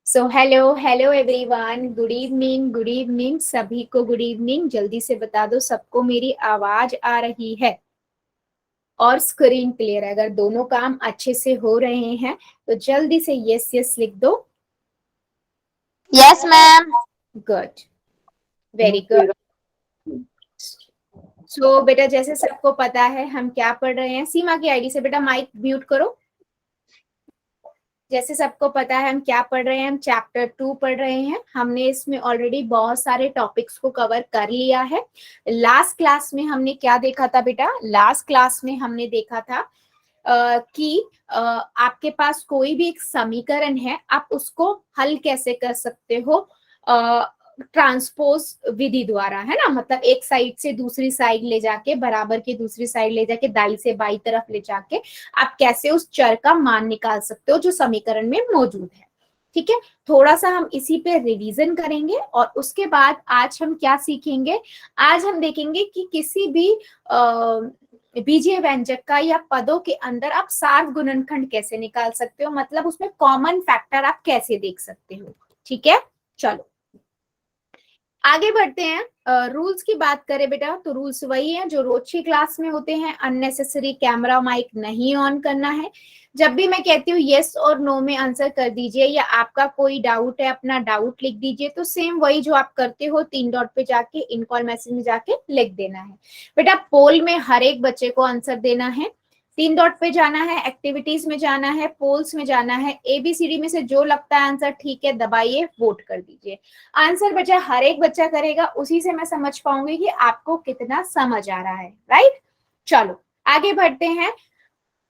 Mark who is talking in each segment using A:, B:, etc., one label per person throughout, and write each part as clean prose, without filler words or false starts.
A: So hello hello everyone, good evening सभी को good evening. जल्दी से बता दो सबको मेरी आवाज आ रही है और स्क्रीन क्लियर है। अगर दोनों काम अच्छे से हो रहे हैं तो जल्दी से यस यस लिख दो।
B: Yes ma'am.
A: Good, very good. So बेटा जैसे सबको पता है हम क्या पढ़ रहे हैं, सीमा की आईडी से बेटा माइक म्यूट करो। जैसे सबको पता है हम क्या पढ़ रहे हैं, हम चैप्टर 2 पढ़ रहे हैं। हमने इसमें ऑलरेडी बहुत सारे टॉपिक्स को कवर कर लिया है। लास्ट क्लास में हमने क्या देखा था बेटा? लास्ट क्लास में हमने देखा था कि आपके पास कोई भी एक समीकरण है, आप उसको हल कैसे कर सकते हो ट्रांसपोज विधि द्वारा, है ना। मतलब एक साइड से दूसरी साइड ले जाके, बराबर की दूसरी साइड ले जाके, दाई से बाई तरफ ले जाके आप कैसे उस चर का मान निकाल सकते हो जो समीकरण में मौजूद है। ठीक है, थोड़ा सा हम इसी पे रिवीजन करेंगे और उसके बाद आज हम क्या सीखेंगे। आज हम देखेंगे कि किसी भी बीजीय व्यंजक का या पदों के अंदर आप सार्थ गुणनखंड कैसे निकाल सकते हो, मतलब उसमें कॉमन फैक्टर आप कैसे देख सकते हो। ठीक है, चलो आगे बढ़ते हैं। रूल्स की बात करें बेटा तो रूल्स वही है जो रोज की क्लास में होते हैं। अननेसेसरी कैमरा माइक नहीं ऑन करना है। जब भी मैं कहती हूँ यस और नो में आंसर कर दीजिए, या आपका कोई डाउट है अपना डाउट लिख दीजिए, तो सेम वही जो आप करते हो 3 डॉट पे जाके इन कॉल मैसेज में जाके लिख देना है। बेटा पोल में हर एक बच्चे को आंसर देना है। 3 डॉट पे जाना है, एक्टिविटीज में जाना है, पोल्स में जाना है। एबीसीडी में से जो लगता है आंसर ठीक है दबाइए, वोट कर दीजिए। आंसर बच्चा हर एक बच्चा करेगा, उसी से मैं समझ पाऊंगी कि आपको कितना समझ आ रहा है। राइट, चलो आगे बढ़ते हैं।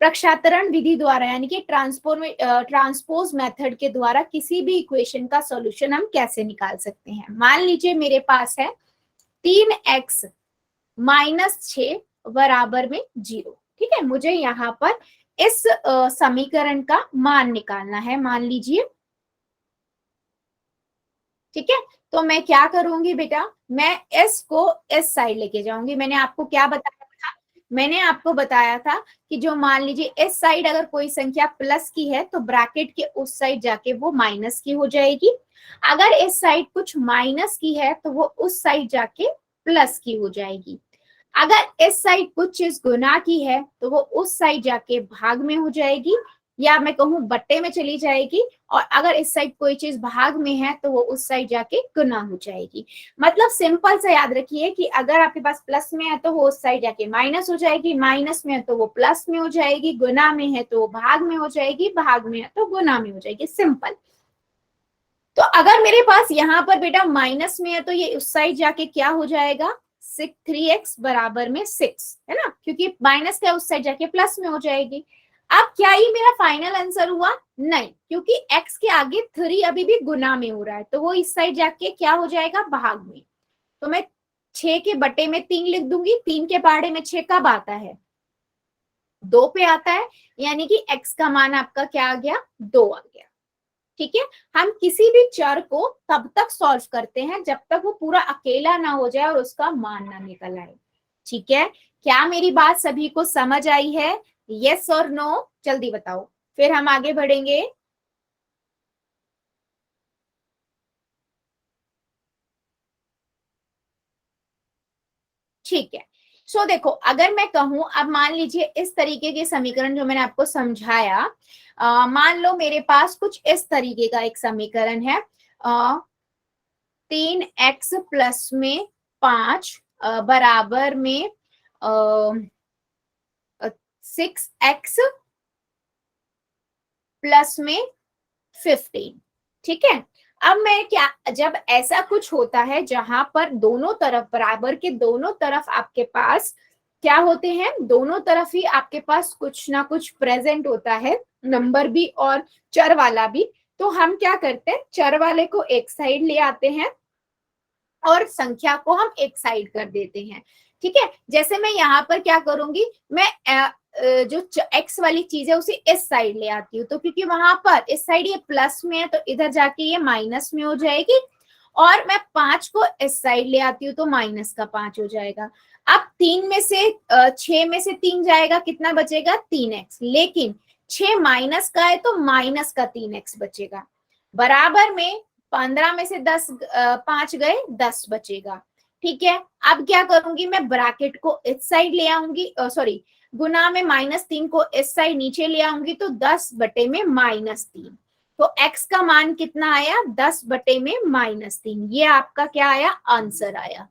A: प्रक्षातरण विधि द्वारा यानी कि ट्रांसपोज मेथड के द्वारा किसी भी इक्वेशन का सॉल्यूशन हम कैसे निकाल सकते हैं। मान लीजिए मेरे पास है 3x - 6 बराबर में 0। ठीक है, मुझे यहाँ पर इस समीकरण का मान निकालना है, मान लीजिए। ठीक है, तो मैं क्या करूंगी बेटा, मैं s को इस साइड लेके जाऊंगी। मैंने आपको क्या बताया था? मैंने आपको बताया था कि जो मान लीजिए इस साइड अगर कोई संख्या प्लस की है तो ब्रैकेट के उस साइड जाके वो माइनस की हो जाएगी। अगर इस साइड कुछ माइनस की है तो वो उस साइड जाके प्लस की हो जाएगी। अगर इस साइड कुछ चीज गुना की है तो वो उस साइड जाके भाग में हो जाएगी, या मैं कहूं बट्टे में चली जाएगी। और अगर इस साइड कोई चीज भाग में है तो वो उस साइड जाके गुना हो जाएगी। मतलब सिंपल से याद रखिए कि अगर आपके पास प्लस में है तो वो उस साइड जाके माइनस हो जाएगी, माइनस में है तो वो प्लस में हो जाएगी, गुना में है तो वो भाग में हो जाएगी, भाग में है तो गुना में हो जाएगी। सिंपल। तो अगर मेरे पास यहाँ पर बेटा माइनस में है तो ये उस साइड जाके क्या हो जाएगा, 3x बराबर में 6, है ना, क्योंकि माइनस का उस साइड जाके प्लस में हो जाएगी। अब क्या ये मेरा फाइनल आंसर हुआ? नहीं, क्योंकि x के आगे 3 अभी भी गुना में हो रहा है तो वो इस साइड जाके क्या हो जाएगा, भाग में। तो मैं 6 के बटे में 3 लिख दूंगी। 3 के पहाड़े में 6 कब आता है? 2 पे आता है, यानी कि x का मान आपका क्या आ गया, 2 आ गया। ठीक है, हम किसी भी चर को तब तक सॉल्व करते हैं जब तक वो पूरा अकेला ना हो जाए और उसका मान ना निकल आए। ठीक है, क्या मेरी बात सभी को समझ आई है? यस और नो जल्दी बताओ, फिर हम आगे बढ़ेंगे। ठीक है, सो देखो अगर मैं कहूं, अब मान लीजिए इस तरीके के समीकरण जो मैंने आपको समझाया, मान लो मेरे पास कुछ इस तरीके का एक समीकरण है। 3x प्लस में 5 बराबर में 6x प्लस में 15। ठीक है, अब मैं क्या, जब ऐसा कुछ होता है जहां पर दोनों तरफ बराबर के दोनों तरफ आपके पास क्या होते हैं, दोनों तरफ ही आपके पास कुछ ना कुछ प्रेजेंट होता है, नंबर भी और चर वाला भी। तो हम क्या करते हैं, चर वाले को एक साइड ले आते हैं और संख्या को हम एक साइड कर देते हैं। ठीक है, जैसे मैं यहाँ पर क्या करूंगी, मैं जो x वाली चीज है उसे इस साइड ले आती हूँ, तो क्योंकि वहां पर इस साइड ये प्लस में है तो इधर जाके ये माइनस में हो जाएगी। और मैं 5 को इस साइड ले आती हूँ तो माइनस का 5 हो जाएगा। अब 3 में से 6 में से 3 जाएगा, कितना बचेगा, 3x। लेकिन 6 माइनस का है तो माइनस का 3x बचेगा, बराबर में 15 में से 10 5 गए 10 बचेगा। ठीक है, अब क्या करूंगी मैं, ब्रैकेट को इस साइड ले आऊंगी, सॉरी गुना में -3 को इस साइड नीचे ले आऊंगी तो 10 बटे में -3, तो x का मान कितना आया, 10 बटे में -3। ये आपका क्या आया, आंसर आया।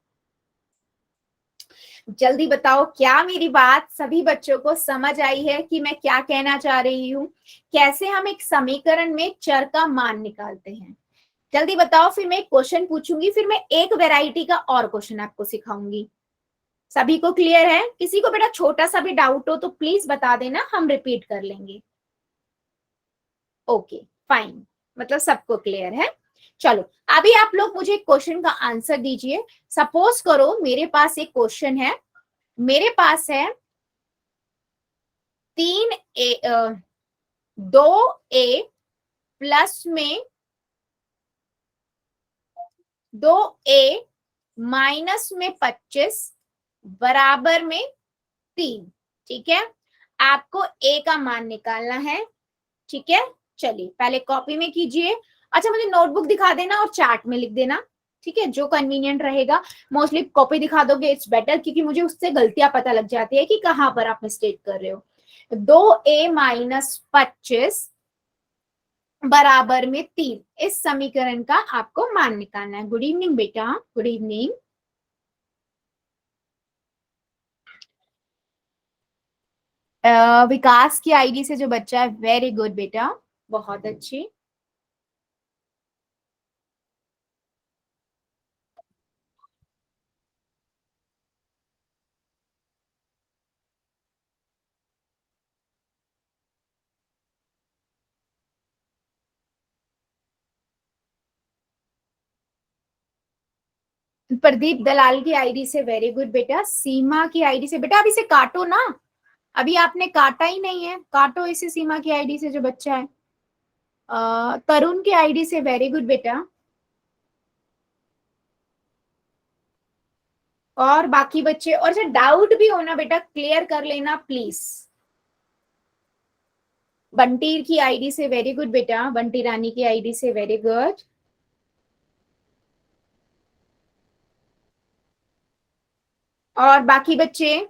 A: जल्दी बताओ, क्या मेरी बात सभी बच्चों को समझ आई है कि मैं क्या कहना चाह रही हूँ, कैसे हम एक समीकरण में चर का मान निकालते हैं। जल्दी बताओ, फिर मैं एक क्वेश्चन पूछूंगी, फिर मैं एक वैरायटी का और क्वेश्चन आपको सिखाऊंगी। सभी को क्लियर है? किसी को बेटा छोटा सा भी डाउट हो तो प्लीज बता देना, हम रिपीट कर लेंगे। ओके फाइन, मतलब सबको क्लियर है। चलो अभी आप लोग मुझे क्वेश्चन का आंसर दीजिए। सपोज करो मेरे पास एक क्वेश्चन है, मेरे पास है 2a प्लस में 2a माइनस में 25 बराबर में 3। ठीक है, आपको a का मान निकालना है। ठीक है, चलिए पहले कॉपी में कीजिए। अच्छा मुझे नोटबुक दिखा देना और चार्ट में लिख देना, ठीक है, जो कन्वीनियंट रहेगा। मोस्टली कॉपी दिखा दोगे इट्स बेटर, क्योंकि मुझे उससे गलतियां पता लग जाती है कि कहां पर आप मिस्टेक कर रहे हो। 2a माइनस 25 बराबर में 3, इस समीकरण का आपको मान निकालना है। गुड इवनिंग बेटा, गुड इवनिंग। विकास की आईडी से जो बच्चा है, वेरी गुड बेटा, बहुत अच्छी। प्रदीप दलाल की आईडी से वेरी गुड बेटा। सीमा की आईडी से बेटा, अब इसे काटो ना, अभी आपने काटा ही नहीं है, काटो इसे। सीमा की आईडी से जो बच्चा है, तरुण की आईडी से वेरी गुड बेटा। और बाकी बच्चे, और जो डाउट भी हो ना बेटा क्लियर कर लेना प्लीज। बंटी की आईडी से वेरी गुड बेटा, बंटी रानी की आईडी से वेरी गुड। और बाकी बच्चे,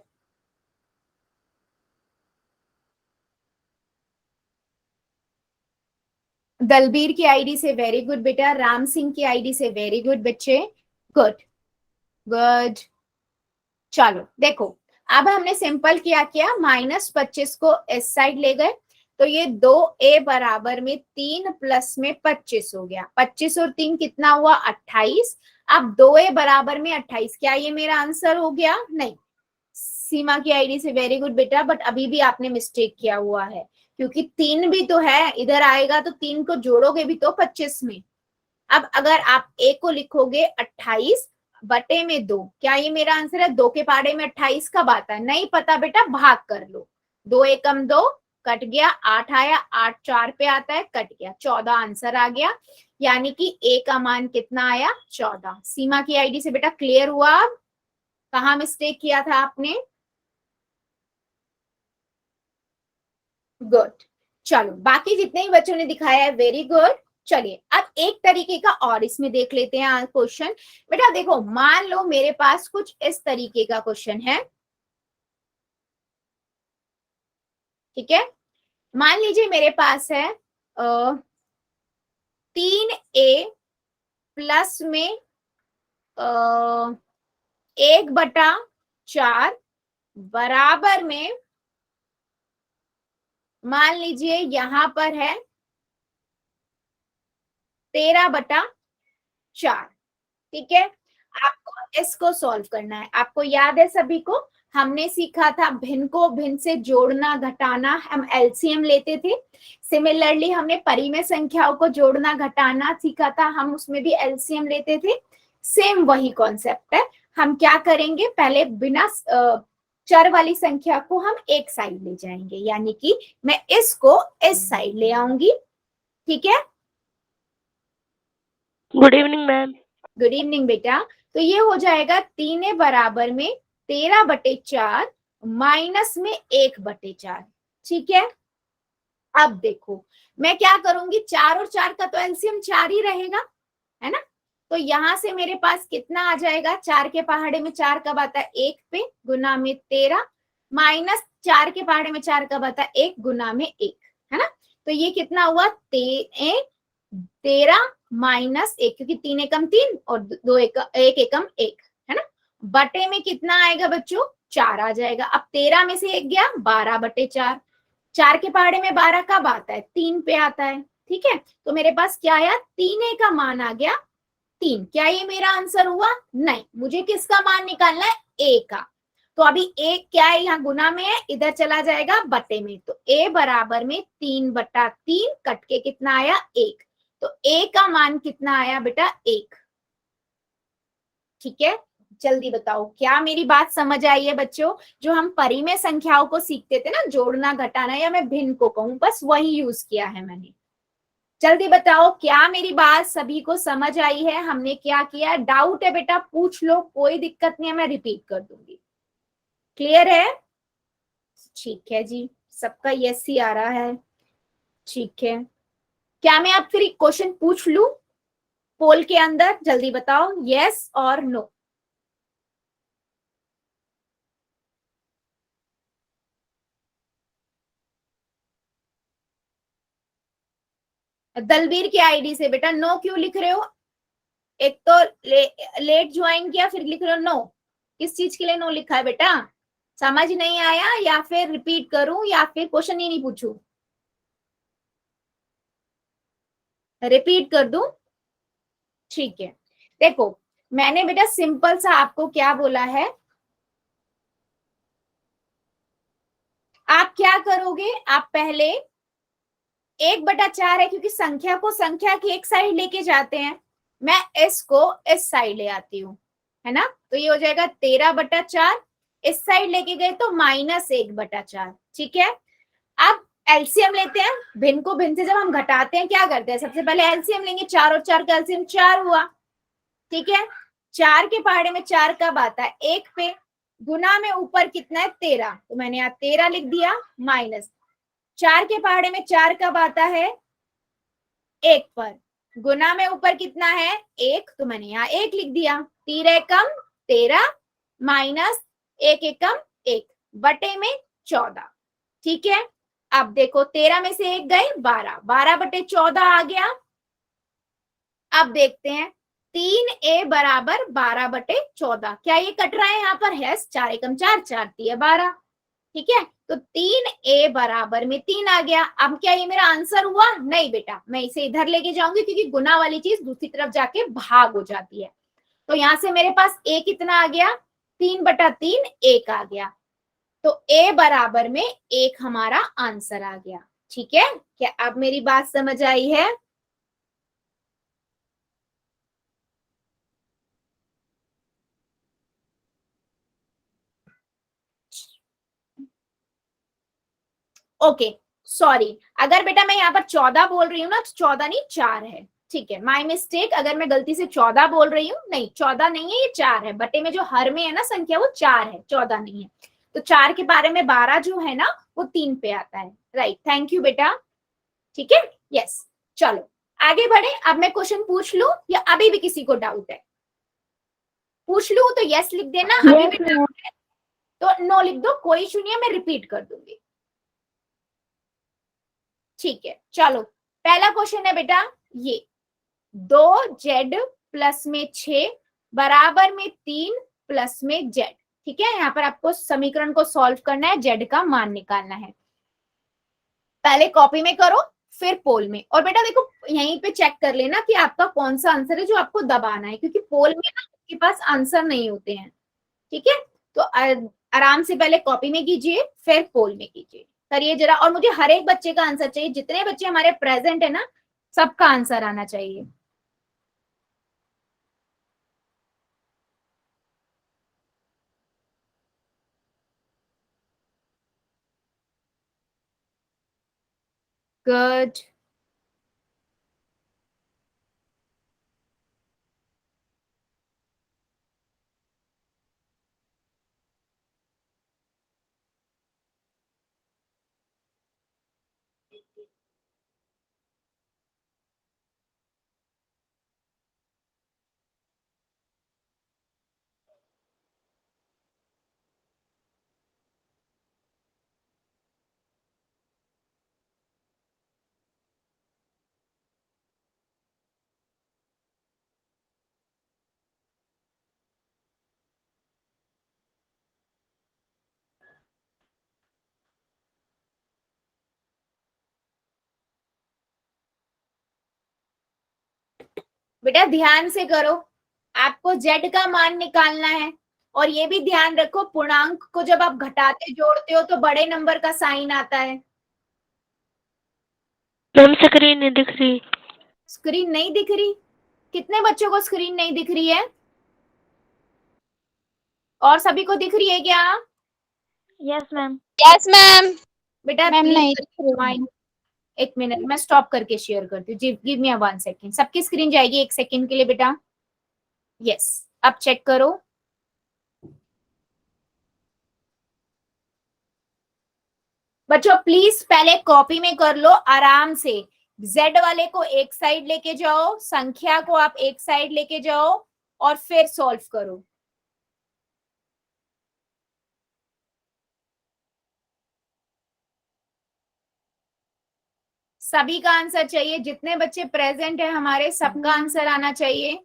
A: दलबीर की आईडी से वेरी गुड बेटा, राम सिंह की आईडी से वेरी गुड बच्चे, गुड गुड। चलो देखो, अब हमने सिंपल क्या किया, -25 को इस साइड ले गए तो ये 2a बराबर में 3 प्लस में 25 हो गया। 25 और 3 कितना हुआ, 28। अब 2a बराबर में 28, क्या ये मेरा आंसर हो गया? नहीं। सीमा की आईडी से वेरी गुड बेटा, बट अभी भी आपने मिस्टेक किया हुआ है, क्योंकि 3 भी तो है, इधर आएगा तो 3 को जोड़ोगे भी तो 25 में। अब अगर आप a को लिखोगे 28 बटे में 2, क्या ये मेरा आंसर है? 2 के पाड़े में 28 कब आता है? नहीं पता बेटा, भाग कर लो। 2 एकम 2, कट गया, 8 आया, 8 4 पे आता है, कट गया, 14 आंसर आ गया। यानी कि a का मान कितना आया? 14। सीमा की आईडी से बेटा क्लियर हुआ? अब कहाँ मिस्टेक किया था आपने? गुड। चलो बाकी जितने ही बच्चों ने दिखाया है वेरी गुड। चलिए अब एक तरीके का और इसमें देख लेते हैं क्वेश्चन। बेटा देखो, मान लो मेरे पास कुछ इस तरीके का क्वेश्चन है, ठीक है। मान लीजिए मेरे पास है 3a प्लस में 1/4 बराबर में, मान लीजिए यहां पर है 13/4। ठीक है, आपको इसको सॉल्व करना है। आपको याद है सभी को, हमने सीखा था भिन्न को भिन्न से जोड़ना घटाना, हम एलसीएम लेते थे। सिमिलरली हमने परिमेय संख्याओं को जोड़ना घटाना सीखा था, हम उसमें भी एलसीएम लेते थे। सेम वही कॉन्सेप्ट है। हम क्या करेंगे, पहले बिना चर वाली संख्या को हम एक साइड ले जाएंगे, यानी कि मैं इसको इस साइड ले आऊंगी। ठीक है,
B: good evening ma'am.
A: Good evening बेटा। तो ये हो जाएगा 3 बराबर में 13/4 माइनस में 1/4। ठीक है, अब देखो मैं क्या करूंगी, 4 और 4 का तो एलसीएम 4 ही रहेगा, है ना। तो यहां से मेरे पास कितना आ जाएगा, 4 के पहाड़े में 4 कब आता है, 1 पे, गुना में 13, माइनस 4 के पहाड़े में 4 कब आता है, 1 गुना में 1, है ना। तो ये कितना हुआ, 13 माइनस 1, क्योंकि 3 एकम 3 और 2 एक 1 एकम 1, है ना। बटे में कितना आएगा बच्चों, 4 आ जाएगा। अब 13 में से 1 गया, 12/4, 4 के पहाड़े में 12 कब आता है, 3 पे आता है, ठीक है। तो मेरे पास क्या आया, 3a का मान आ गया 3। क्या ये मेरा आंसर हुआ, नहीं, मुझे किसका मान निकालना है, ए का। तो अभी ए क्या है, यहाँ गुना में है, इधर चला जाएगा बटे में, तो ए बराबर में 3/3 कट के कितना आया, 1। तो ए का मान कितना आया बेटा, 1, ठीक है। जल्दी बताओ, क्या मेरी बात समझ आई है बच्चों। जो हम परिमेय संख्याओं को सीखते थे ना, जोड़ना घटाना, या मैं भिन्न को कहूं, बस वही यूज किया है मैंने। जल्दी बताओ, क्या मेरी बात सभी को समझ आई है, हमने क्या किया, डाउट है बेटा पूछ लो, कोई दिक्कत नहीं है, मैं रिपीट कर दूंगी। क्लियर है, ठीक है जी, सबका यस ही आ रहा है, ठीक है। क्या मैं आप फिर एक क्वेश्चन पूछ लूं पोल के अंदर, जल्दी बताओ, यस और नो। दलबीर की आईडी से बेटा नो क्यों लिख रहे हो, एक तो लेट ज्वाइन किया फिर लिख रहे हो नो, किस चीज के लिए नो लिखा है बेटा, समझ नहीं आया, या फिर रिपीट करूं, या फिर क्वेश्चन ही नहीं पूछूं, रिपीट कर दूं, ठीक है। देखो मैंने बेटा सिंपल सा आपको क्या बोला है, आप क्या करोगे, आप पहले 1/4 है, क्योंकि संख्या को संख्या की एक साइड लेके जाते हैं, मैं एस को इस साइड ले आती हूँ, है ना। तो ये हो जाएगा 13/4, इस साइड लेके गए तो -1/4, ठीक है। अब एलसीएम लेते हैं, भिन्न को भिन्न से जब हम घटाते हैं क्या करते हैं, सबसे पहले एलसीएम लेंगे, 4 और 4 का एलसीएम 4 हुआ, ठीक है। 4 के पहाड़े में 4 कब आता है, 1 पे, गुना में ऊपर कितना है, 13, तो मैंने यहाँ 13 लिख दिया, माइनस 4 के पहाड़े में 4 कब आता है, 1 पर, गुना में ऊपर कितना है, 1, तो मैंने यहाँ 1 लिख दिया, 13 एकम 13, माइनस 1 एकम 1, बटे में 14, ठीक है। अब देखो 13 में से 1 गए, 12, 12/14 आ गया। अब देखते हैं 3a बराबर 12/14, क्या ये कट रहा है यहाँ पर, है, 4 एकम 4, 4 3 12, ठीक है। तो 3a बराबर में 3 आ गया। अब क्या ये मेरा आंसर हुआ, नहीं बेटा, मैं इसे इधर लेके जाऊंगी, क्योंकि गुना वाली चीज दूसरी तरफ जाके भाग हो जाती है। तो यहां से मेरे पास a कितना आ गया, 3/3, 1 आ गया। तो a बराबर में 1 हमारा आंसर आ गया, ठीक है। क्या अब मेरी बात समझ आई है, ओके। सॉरी, अगर बेटा मैं यहाँ पर 14 बोल रही हूँ ना, तो 14 नहीं 4 है, ठीक है, माई मिस्टेक। अगर मैं गलती से 14 बोल रही हूँ, नहीं 14 नहीं है, ये 4 है, बटे में जो हर में है ना संख्या, वो 4 है, 14 नहीं है। तो 4 के बारे में 12 जो है ना, वो 3 पे आता है, राइट, थैंक यू बेटा, ठीक है, यस। चलो आगे बढ़े, अब मैं क्वेश्चन पूछ लू, या अभी भी किसी को डाउट है, पूछ लू तो यस लिख देना, अभी भी डाउट है तो नो लिख दो, कोई इशू नहीं है, मैं रिपीट कर दूंगी, ठीक है। चलो पहला क्वेश्चन है बेटा ये, 2z प्लस में 6 बराबर में 3 प्लस में z, ठीक है। यहाँ पर आपको समीकरण को सॉल्व करना है, z का मान निकालना है, पहले कॉपी में करो फिर पोल में। और बेटा देखो यहीं पे चेक कर लेना कि आपका कौन सा आंसर है जो आपको दबाना है, क्योंकि पोल में ना आपके पास आंसर नहीं होते हैं, ठीक है। तो आराम से पहले कॉपी में कीजिए, फिर पोल में कीजिए, करिए जरा। और मुझे हर एक बच्चे का आंसर चाहिए, जितने बच्चे हमारे प्रेजेंट है ना, सबका आंसर आना चाहिए। गुड, बेटा ध्यान से करो, आपको जेड का मान निकालना है। और ये भी ध्यान रखो, पूर्णांक को जब आप घटाते जोड़ते हो तो बड़े नंबर का साइन आता है।
B: मैम स्क्रीन नहीं दिख रही।
A: स्क्रीन नहीं दिख रही? कितने बच्चों को स्क्रीन नहीं दिख रही है? और सभी को दिख रही है क्या?
B: Yes ma'am.
C: Yes ma'am.
A: बेटा
C: मैम नहीं
A: प्लीज माइंड, एक मिनट मैं स्टॉप करके शेयर करती हूँ। जी गिव मी 1 सेकेंड। सबकी स्क्रीन जाएगी 1 सेकेंड के लिए बेटा। यस, अब चेक करो। बच्चों प्लीज पहले कॉपी में कर लो आराम से। जेड वाले को एक साइड लेके जाओ, संख्या को आप एक साइड लेके जाओ और फिर सॉल्व करो। सभी का आंसर चाहिए, जितने बच्चे प्रेजेंट है हमारे सबका आंसर आना चाहिए।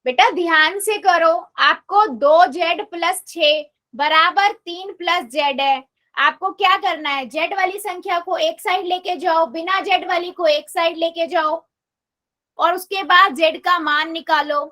A: बेटा ध्यान से करो, आपको 2z+6 बराबर 3+z है। आपको क्या करना है, जेड वाली संख्या को एक साइड लेके जाओ, बिना जेड वाली को एक साइड लेके जाओ और उसके बाद जेड का मान निकालो।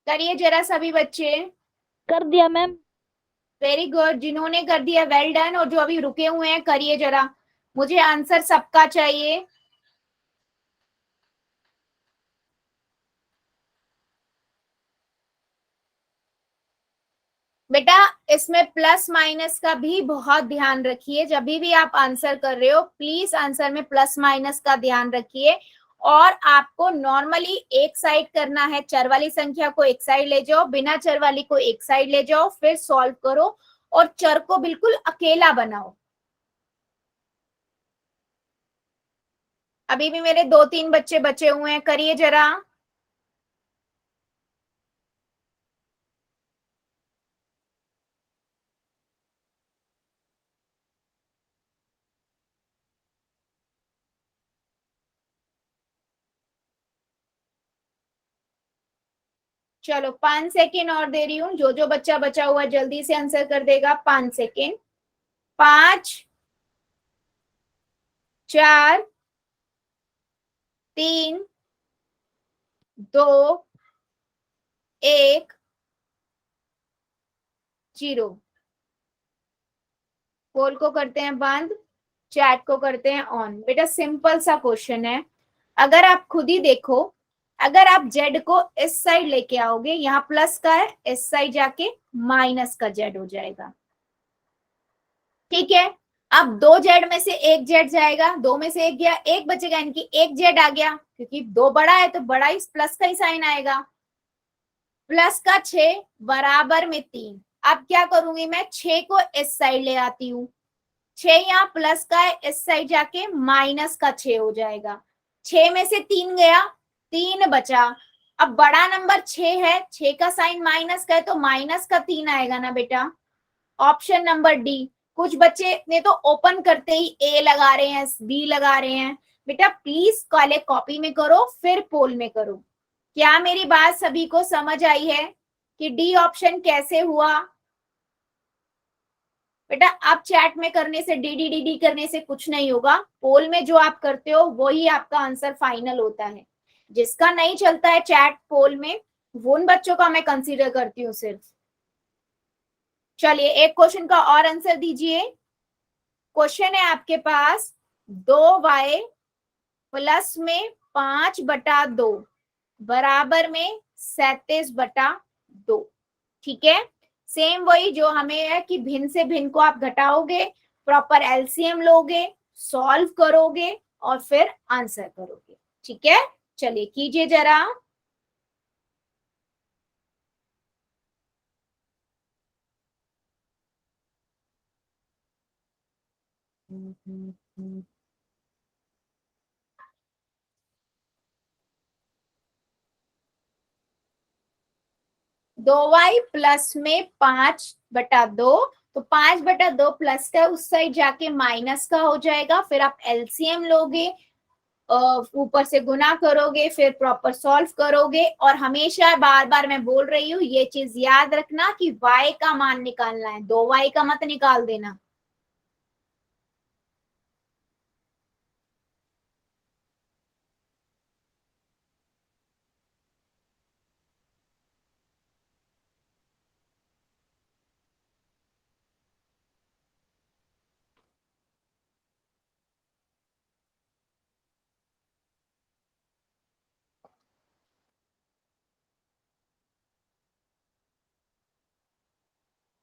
A: करिए जरा सभी बच्चे।
B: कर दिया मैम।
A: वेरी गुड, जिन्होंने कर दिया वेल डन, और जो अभी रुके हुए हैं करिए जरा, मुझे आंसर सबका चाहिए। बेटा इसमें प्लस माइनस का भी बहुत ध्यान रखिए, जब भी आप आंसर कर रहे हो प्लीज आंसर में प्लस माइनस का ध्यान रखिए। और आपको नॉर्मली एक साइड करना है, चर वाली संख्या को एक साइड ले जाओ, बिना चर वाली को एक साइड ले जाओ, फिर सॉल्व करो और चर को बिल्कुल अकेला बनाओ। अभी भी मेरे 2-3 बच्चे बचे हुए हैं, करिए जरा। चलो 5 सेकेंड और दे रही हूँ, जो जो बच्चा बचा हुआ जल्दी से आंसर कर देगा। 5 सेकेंड। 5, 4, 3, 2, 1, 0। पोल को करते हैं बंद, चैट को करते हैं ऑन। बेटा सिंपल सा क्वेश्चन है, अगर आप खुद ही देखो, अगर आप जेड को इस साइड लेके आओगे, यहाँ प्लस का है, इस साइड जाके माइनस का जेड हो जाएगा। ठीक है, अब 2 जेड में से एक जेड जाएगा, 2 में से एक गया, एक बचेगा, यानी कि एक जेड आ गया, क्योंकि 2 बड़ा है तो बड़ा ही प्लस का ही साइन आएगा। प्लस का 6 बराबर में 3। अब क्या करूंगी मैं, 6 को इस साइड ले आती हूँ, 6 यहाँ प्लस का है, इस साइड जाके माइनस का 6 हो जाएगा। 6 में से 3 गया, 3 बचा। अब बड़ा नंबर 6 है, 6 का साइन माइनस का है तो माइनस का 3 आएगा ना बेटा। Option number D. कुछ बच्चे ने तो ओपन करते ही ए लगा रहे हैं, बी लगा रहे हैं। बेटा प्लीज पहले कॉपी में करो फिर पोल में करो। क्या मेरी बात सभी को समझ आई है कि डी ऑप्शन कैसे हुआ? बेटा आप चैट में करने से, डी डी डी डी करने से कुछ नहीं होगा, पोल में जो आप करते हो वही आपका आंसर फाइनल होता है। जिसका नहीं चलता है चैट पोल में, वो उन बच्चों का मैं कंसीडर करती हूँ सिर्फ। चलिए एक क्वेश्चन का और आंसर दीजिए। क्वेश्चन है आपके पास, 2y प्लस में 5/2 बराबर में 37/2। ठीक है, सेम वही जो हमें है कि भिन्न से भिन्न को आप घटाओगे, प्रॉपर एलसीएम लोगे, सॉल्व करोगे और फिर आंसर करोगे। ठीक है, चलिए कीजिए जरा। 2y प्लस में 5/2, तो 5/2 प्लस का उस साइड जाके माइनस का हो जाएगा, फिर आप एलसीएम लोगे, ऊपर से गुना करोगे, फिर प्रॉपर सॉल्व करोगे। और हमेशा बार बार मैं बोल रही हूँ ये चीज याद रखना कि y का मान निकालना है, 2y का मत निकाल देना।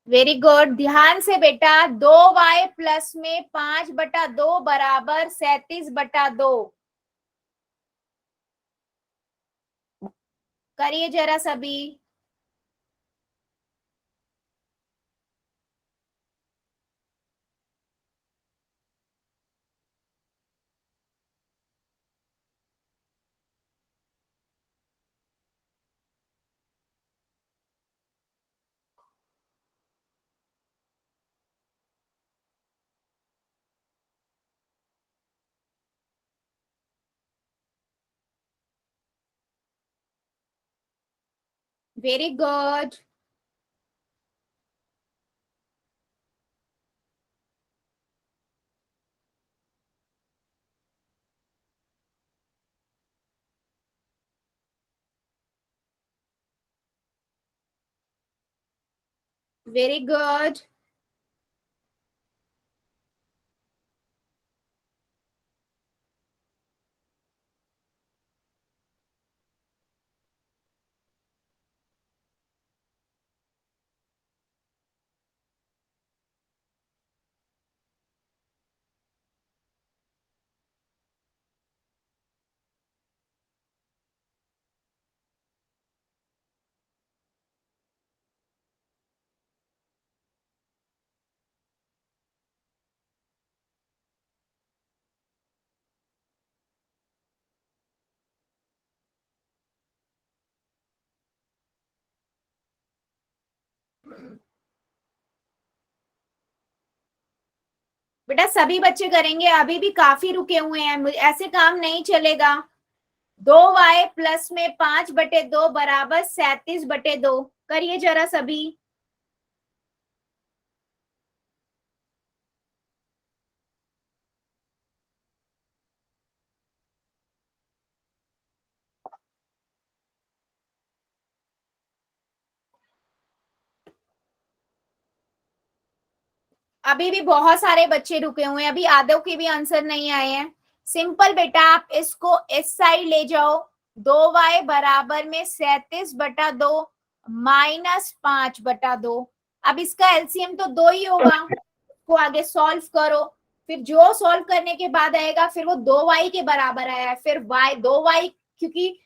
A: वेरी गुड, ध्यान से बेटा। 2y प्लस में 5/2 बराबर 37/2। करिए जरा सभी। Very good. Very good. बेटा सभी बच्चे करेंगे, अभी भी काफी रुके हुए हैं, ऐसे काम नहीं चलेगा। 2y प्लस में 5/2 बराबर 37/2। करिए जरा सभी। अभी भी बहुत सारे बच्चे रुके हुए हैं, अभी आधों के भी आंसर नहीं आए हैं। सिंपल बेटा, आप इसको इस साइड ले जाओ। 2y बराबर में 37/2 माइनस 5/2। अब इसका एलसीएम तो 2 ही होगा, को आगे सॉल्व करो। फिर जो सॉल्व करने के बाद आएगा फिर वो 2y के बराबर आया है, फिर y 2y, क्योंकि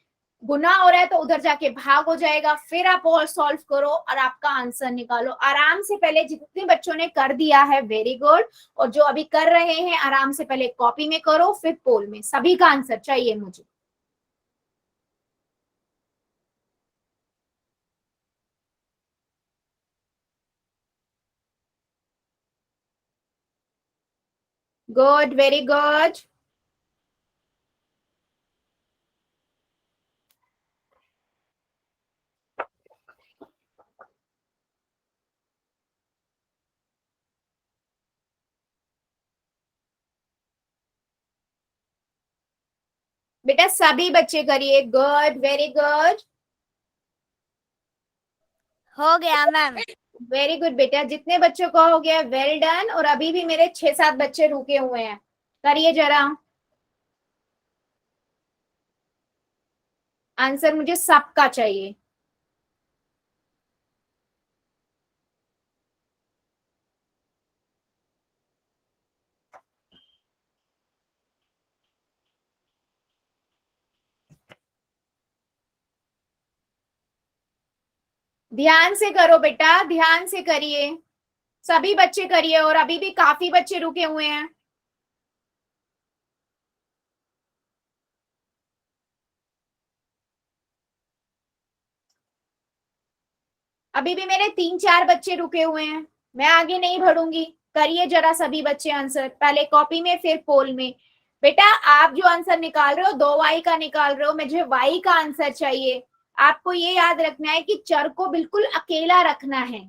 A: गुना हो रहा है तो उधर जाके भाग हो जाएगा। फिर आप और सॉल्व करो और आपका आंसर निकालो आराम से। पहले जितने बच्चों ने कर दिया है वेरी गुड, और जो अभी कर रहे हैं आराम से पहले कॉपी में करो, फिर पोल में। सभी का आंसर चाहिए मुझे। Good, very good. बेटा सभी बच्चे करिए। Good, very good.
B: हो गया मैम।
A: वेरी गुड बेटा, जितने बच्चों का हो गया वेल डन। और अभी भी मेरे 6-7 बच्चे रुके हुए हैं, करिए जरा। आंसर मुझे सबका चाहिए। ध्यान से करो बेटा, ध्यान से करिए। सभी बच्चे करिए, और अभी भी काफी बच्चे रुके हुए हैं। अभी भी मेरे 3-4 बच्चे रुके हुए हैं, मैं आगे नहीं बढ़ूंगी। करिए जरा सभी बच्चे आंसर, पहले कॉपी में फिर पोल में। बेटा आप जो आंसर निकाल रहे हो 2y का निकाल रहे हो, मुझे y का आंसर चाहिए। आपको ये याद रखना है कि चर को बिल्कुल अकेला रखना है।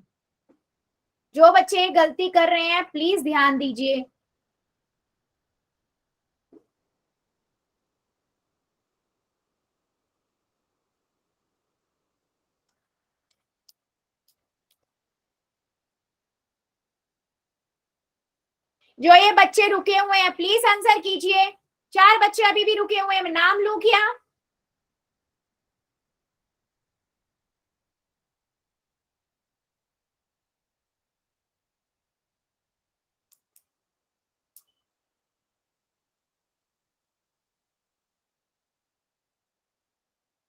A: जो बच्चे गलती कर रहे हैं प्लीज ध्यान दीजिए। जो ये बच्चे रुके हुए हैं प्लीज आंसर कीजिए। 4 बच्चे अभी भी रुके हुए हैं, मैं नाम लूं क्या?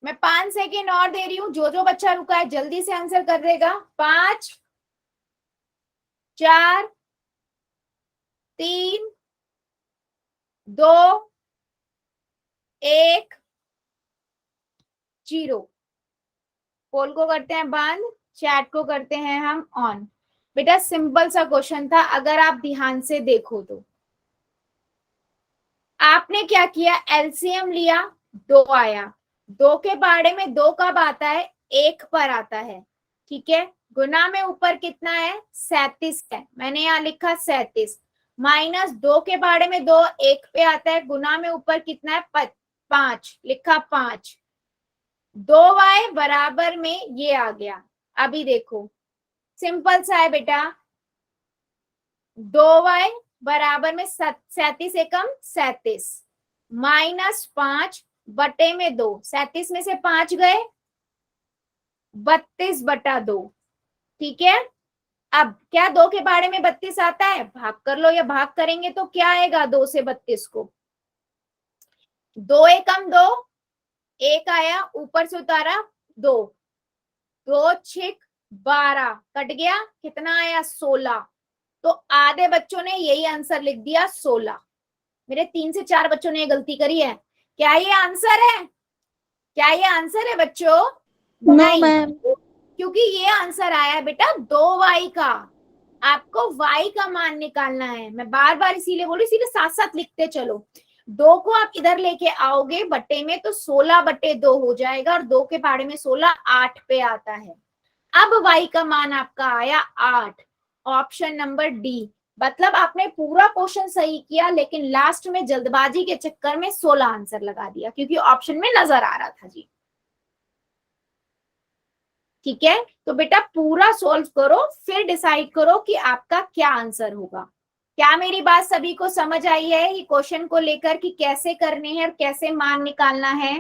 A: मैं 5 सेकेंड और दे रही हूँ, जो बच्चा रुका है जल्दी से आंसर कर देगा। 5, 4, 3, 2, 1, 0। पोल को करते हैं बंद, चैट को करते हैं हम ऑन। बेटा सिंपल सा क्वेश्चन था, अगर आप ध्यान से देखो तो आपने क्या किया, एलसीएम लिया, 2 आया। 2 के बारे में 2 कब आता है, 1 पर आता है। ठीक है, गुना में ऊपर कितना है, 37 है, मैंने यहाँ लिखा 37। माइनस 2 के बारे में 2 1 पे आता है, गुना में ऊपर कितना है, 5, लिखा 5। 2y बराबर में ये आ गया। अभी देखो सिंपल सा है बेटा, 2y बराबर में 37 एकम 37 माइनस 5 बटे में 2, 37 में से 5 गए, 32/2। ठीक है, अब क्या 2 के बारे में 32 आता है, भाग कर लो, या भाग करेंगे तो क्या आएगा 2 से 32 को, 2 एकम 2, 1 आया, ऊपर से उतारा 2, 2 6 12 कट गया, कितना आया 16। तो आधे बच्चों ने यही आंसर लिख दिया 16। मेरे 3 से 4 बच्चों ने ये गलती करी है। क्या ये आंसर है, क्या ये आंसर है बच्चों?
B: No ma'am.
A: क्योंकि ये आंसर आया है बेटा 2y का। आपको y का मान निकालना है, मैं बार बार इसीलिए बोलूं, इसीलिए साथ साथ लिखते चलो। 2 को आप इधर लेके आओगे बट्टे में तो 16/2 हो जाएगा, और 2 के पहाड़े में 16 8 पे आता है। अब y का मान आपका आया 8, ऑप्शन नंबर डी। मतलब आपने पूरा क्वेश्चन सही किया, लेकिन लास्ट में जल्दबाजी के चक्कर में 16 आंसर लगा दिया, क्योंकि ऑप्शन में नजर आ रहा था जी। ठीक है, तो बेटा पूरा सॉल्व करो, फिर डिसाइड करो कि आपका क्या आंसर होगा। क्या मेरी बात सभी को समझ आई है ये क्वेश्चन को लेकर कि कैसे करने हैं और कैसे मान निकालना है?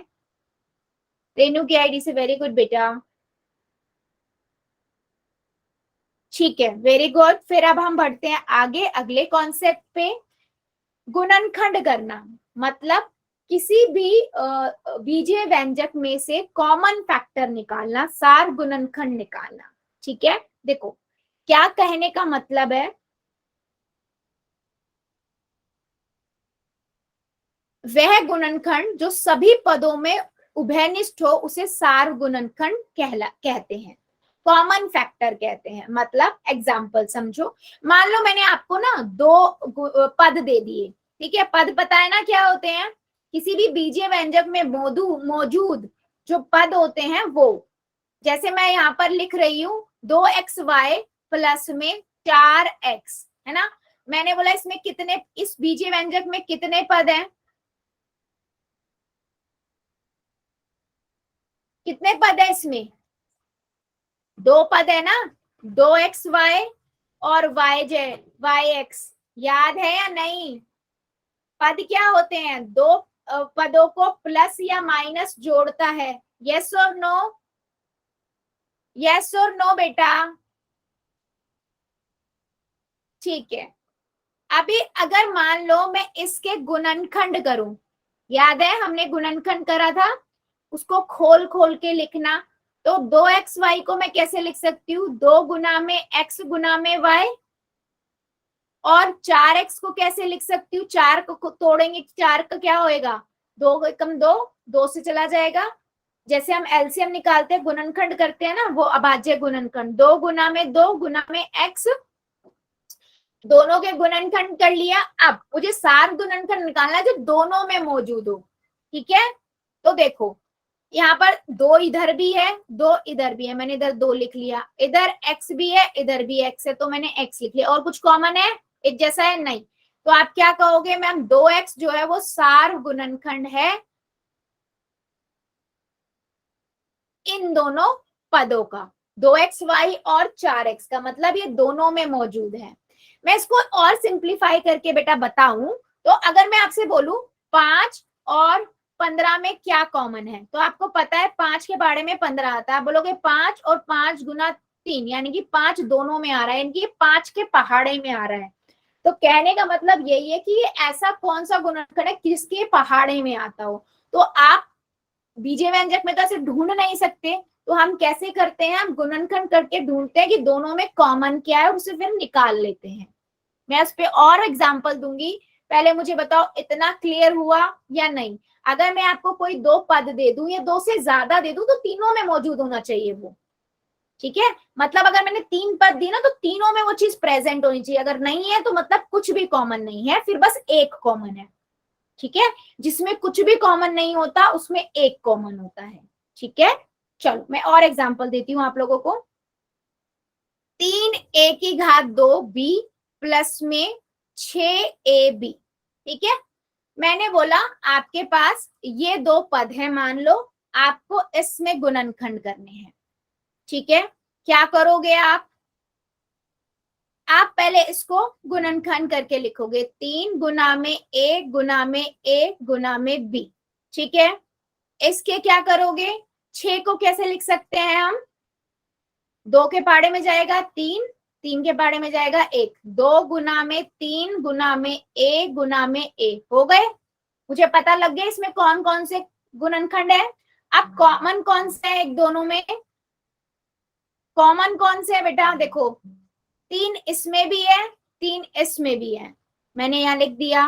A: रेनू की आईडी से वेरी गुड बेटा। ठीक है, वेरी गुड। फिर अब हम बढ़ते हैं आगे अगले कॉन्सेप्ट पे। गुणनखंड करना मतलब किसी भी बीजीय व्यंजक में से कॉमन फैक्टर निकालना, सार गुणनखंड निकालना। ठीक है, देखो क्या कहने का मतलब है, वह गुणनखंड जो सभी पदों में उभयनिष्ठ हो उसे सार गुणनखंड कहते हैं, कॉमन फैक्टर कहते हैं। मतलब एग्जाम्पल समझो, मान लो मैंने आपको ना 2 पद दे दिए। ठीक है, पद पता है ना क्या होते हैं, किसी भी बीजीय व्यंजक में मौजूद जो पद होते हैं वो। जैसे मैं यहाँ पर लिख रही हूँ 2xy प्लस में 4x, है ना। मैंने बोला इसमें कितने, इस बीजीय व्यंजक में कितने पद हैं, कितने पद है इसमें, 2 पद है ना, 2xy और yx। याद है या नहीं? पद क्या होते हैं, 2 पदों को प्लस या माइनस जोड़ता है। यस और नो, यस और नो बेटा। ठीक है, अभी अगर मान लो मैं इसके गुणनखंड करूं, याद है हमने गुणनखंड करा था, उसको खोल खोल के लिखना। तो 2xy को मैं कैसे लिख सकती हूँ, 2 गुना में x गुना में y। और 4x को कैसे लिख सकती हूँ, 4 को तोड़ेंगे 4 का क्या होएगा, 2 एकम 2, 2 से चला जाएगा, जैसे हम एलसीएम निकालते हैं, गुणनखंड करते हैं ना, वो अभाज्य गुणनखंड, 2 गुना में 2 गुना में x, दोनों के गुणनखंड कर लिया। अब मुझे सार गुणनखंड निकालना है जो दोनों में मौजूद हो, ठीक है। तो देखो यहाँ पर 2 इधर भी है, 2 इधर भी है, मैंने इधर 2 लिख लिया, इधर x भी है, इधर भी x है, तो मैंने x लिख लिया। और कुछ कॉमन है एक जैसा है? नहीं। तो आप क्या कहोगे मैम, 2x जो है वो सार गुणनखंड है इन दोनों पदों का, 2xy और 4x का, मतलब ये दोनों में मौजूद है। मैं इसको और सिंप्लीफाई करके बेटा बताऊं तो अगर मैं आपसे बोलूं 5 और 15 में क्या कॉमन है, तो आपको पता है 5 के बारे में 15 आता है, आप बोलोगे 5 और 5 गुना 3, यानी कि 5 दोनों में आ रहा है, यानी कि 5 के पहाड़े में आ रहा है। तो कहने का मतलब यही है कि ये ऐसा कौन सा गुणनखंड है किसके पहाड़े में आता हो। तो आप बीजे व्यंजक में तो ऐसे ढूंढ नहीं सकते, तो हम कैसे करते हैं, हम गुणनखंड करके ढूंढते हैं कि दोनों में कॉमन क्या है और उसे फिर निकाल लेते हैं। मैं इस पे और एग्जांपल दूंगी, पहले मुझे बताओ इतना क्लियर हुआ या नहीं। अगर मैं आपको कोई 2 पद दे दूं या 2 से ज्यादा दे दूं तो तीनों में मौजूद होना चाहिए वो, ठीक है। मतलब अगर मैंने 3 पद दी ना तो तीनों में वो चीज प्रेजेंट होनी चाहिए, अगर नहीं है तो मतलब कुछ भी कॉमन नहीं है, फिर बस एक कॉमन है, ठीक है। जिसमें कुछ भी कॉमन नहीं होता उसमें एक कॉमन होता है, ठीक है। चलो मैं और एग्जांपल देती हूँ आप लोगों को। 3a⁻2b प्लस में 6ab, ठीक है। मैंने बोला आपके पास ये 2 पद है, मान लो आपको इसमें गुणनखंड करने हैं, ठीक है। क्या करोगे आप पहले इसको गुणनखंड करके लिखोगे, 3 गुना में a गुना में a गुना में b, ठीक है। इसके क्या करोगे, 6 को कैसे लिख सकते हैं हम, 2 के पाड़े में जाएगा 3, 3 के पाड़े में जाएगा 1, 2 गुना में 3 गुना में a गुना में a हो गए। मुझे पता लग गया इसमें कौन कौन से गुणनखंड है। अब कॉमन कौन से है, एक दोनों में कॉमन कौन से है बेटा, देखो 3 इसमें भी है, 3 इसमें भी है, मैंने यहाँ लिख दिया।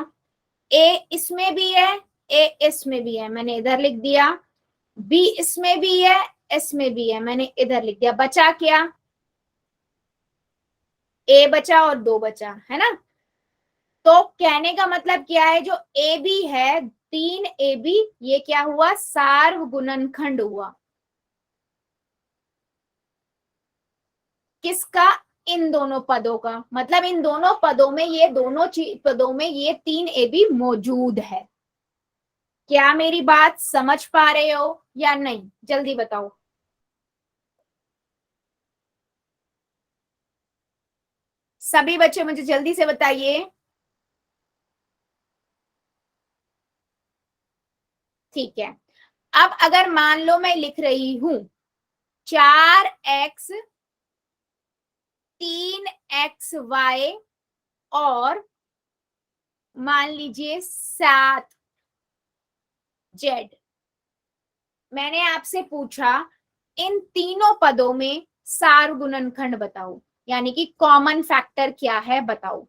A: a इसमें भी है, a इसमें भी है, मैंने इधर लिख दिया। b इसमें भी है, इसमें भी है, मैंने इधर लिख दिया। बचा क्या, a बचा और 2 बचा, है ना। तो कहने का मतलब क्या है, जो ए बी है 3ab, ये क्या हुआ, सार्वगुणनखंड हुआ किसका, इन दोनों पदों का। मतलब इन दोनों पदों में, ये दोनों पदों में ये 3ab मौजूद है। क्या मेरी बात समझ पा रहे हो या नहीं, जल्दी बताओ। सभी बच्चे मुझे जल्दी से बताइए। ठीक है। अब अगर मान लो मैं लिख रही हूं 4x 3xy और मान लीजिए 7z, मैंने आपसे पूछा इन तीनों पदों में सार्वगुणनखंड बताओ, यानी कि कॉमन फैक्टर क्या है बताओ,